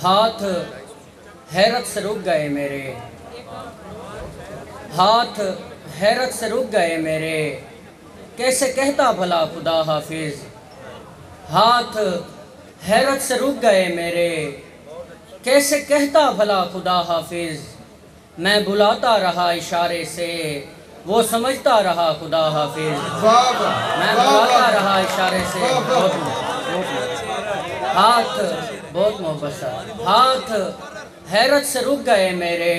हाथ हैरत से रुक गए मेरे, हाथ हैरत से रुक गए मेरे, कैसे कहता भला खुदा हाफिज। हाथ हैरत से रुक गए मेरे, कैसे कहता भला खुदा हाफिज। मैं बुलाता रहा इशारे से, वो समझता रहा खुदा हाफिज। मैं बुलाता रहा इशारे से, हाथ बहुत मोहब्बत सा। हाथ हैरत से रुक गए मेरे,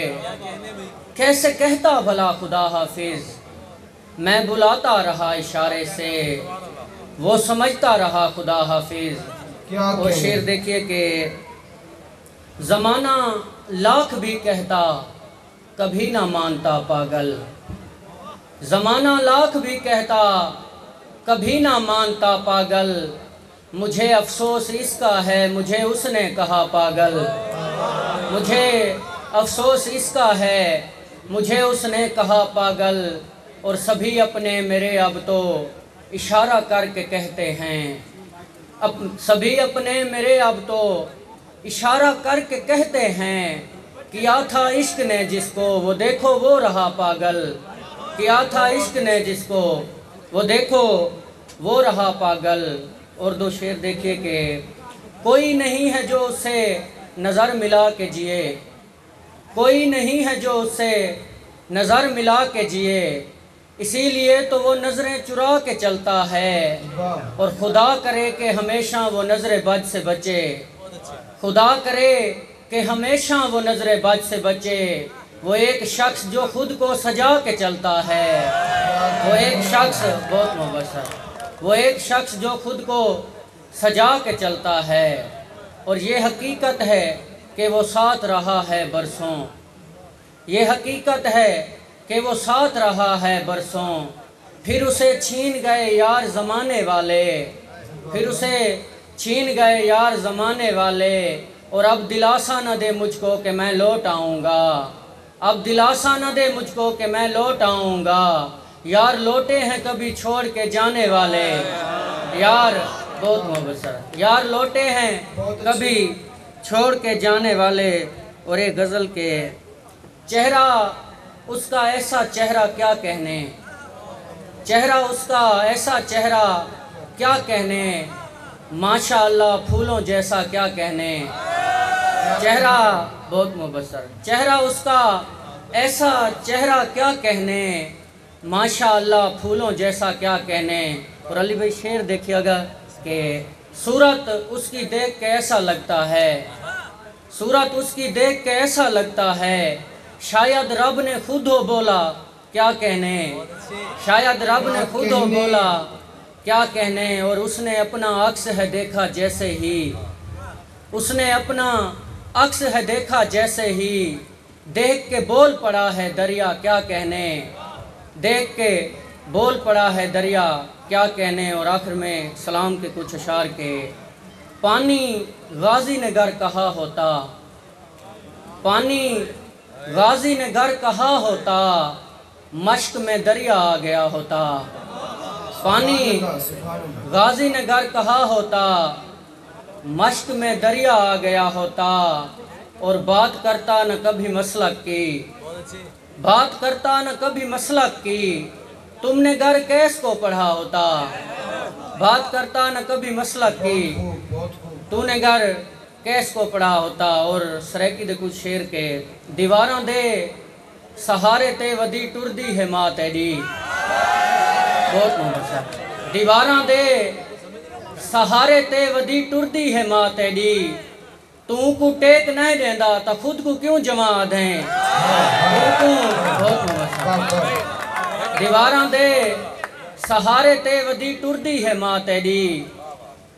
कैसे कहता भला खुदा हाफिज। मैं बुलाता रहा इशारे से, वो समझता रहा खुदा हाफिज। वो शेर देखिए कि ज़माना लाख भी कहता कभी ना मानता पागल। ज़माना लाख भी कहता कभी ना मानता पागल। मुझे अफसोस इसका है मुझे उसने कहा पागल। मुझे अफसोस इसका है मुझे उसने कहा पागल। और सभी अपने मेरे अब तो इशारा करके कहते हैं। अब सभी अपने मेरे अब तो इशारा करके कहते हैं। किया था इश्क ने जिसको वो देखो वो रहा पागल। किया था इश्क ने जिसको वो देखो वो रहा पागल। और दो शेर देखिए कि कोई नहीं है जो उससे नज़र मिला के जिए। कोई नहीं है जो उससे नज़र मिला के जिए। इसीलिए तो वो नज़रें चुरा के चलता है। और खुदा करे कि हमेशा वो नज़र बद से बचे। खुदा करे कि हमेशा वो नज़र बद से बचे। वो एक शख्स जो खुद को सजा के चलता है। वो एक शख्स बहुत मुबशर। वो एक शख्स जो खुद को सजा के चलता है। और ये हकीकत है कि वो साथ रहा है बरसों। ये हकीकत है कि वो साथ रहा है बरसों। फिर उसे छीन गए यार ज़माने वाले। फिर उसे छीन गए यार ज़माने वाले। और अब दिलासा न दे मुझको कि मैं लौट आऊँगा। अब दिलासा न दे मुझको कि मैं लौट आऊँगा। यार लौटे हैं कभी छोड़ के जाने वाले। यार बहुत मुबशर। यार लौटे हैं कभी छोड़ के जाने वाले। और एक गज़ल के चेहरा उसका ऐसा चेहरा क्या कहने। चेहरा उसका ऐसा चेहरा क्या कहने। माशाअल्लाह फूलों जैसा क्या कहने। चेहरा बहुत मुबशर। चेहरा उसका ऐसा चेहरा क्या कहने। माशाअल्लाह फूलों जैसा क्या कहने। और अली भाई शेर देखिएगा कि सूरत उसकी देख के ऐसा लगता है। सूरत उसकी देख के ऐसा लगता है। शायद रब ने खुद हो बोला क्या कहने। शायद रब ने खुद हो बोला क्या कहने। और उसने अपना अक्स है देखा जैसे ही। उसने अपना अक्स है देखा जैसे ही। देख के बोल पड़ा है दरिया क्या कहने। देख के बोल पड़ा है दरिया क्या कहने। और आखिर में सलाम के कुछ अशार के पानी गाजी ने घर कहा होता। पानी गाजी ने घर कहा होता। मश्क में दरिया आ गया होता। पानी गाजी ने घर कहा होता। मश्क में दरिया आ गया होता। और बात करता न कभी मसलक की। बात करता न कभी मसलक की। तुमने घर कैस को पढ़ा होता। बात करता न कभी मसलक की। तूने घर कैस को पढ़ा होता। और सरेकी दे कुछ शेर के दीवारों दे सहारे ते वदी टुरदी है माँ तेरी। बहुत मुबशर। दीवारों दे सहारे ते वदी टुरदी है माँ तेरी। तू को टेक नहीं देंदा तो खुद को क्यों जमा दें। बहुत मुबशर। दीवारां दे सहारे ते वदी टुरदी है माँ तेरी।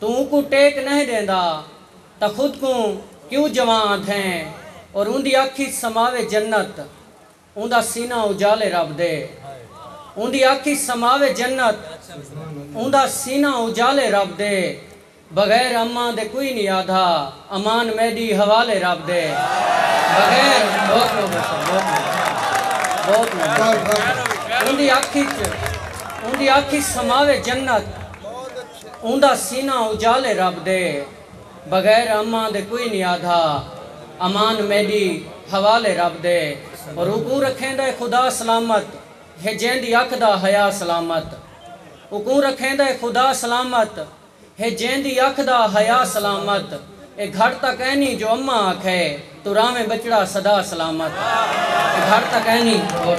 तू को टेक नहीं देंदा तो खुद को क्यों जमा दें। और उंदी आखी समावे जन्नत उंदा सीना उजाले रब दे। उंदी आखी समावे जन्नत उंदा सीना उजाले रब दे। बगैर अम्मा दे कोई नहीं आधा अमान मेरी हवाले रब दे। बगैर बहुत उंदी आखी समावे जन्नत उंदा सीना उजाले रब दे। बगैर अम्मा दे कोई नहीं आधा, अमान मेरी हवाले रब दे। और उकू रखेंदा खुदा सलामत है जेंदी अख दा हया सलामत। उकू रखेंदा खुदा सलामत है जेंदी अख दा हया सलामत। ए घर तक ऐनी जो अम्मा आखे तू रामे बचड़ा सदा सलामत। ए घर तक ऐनी और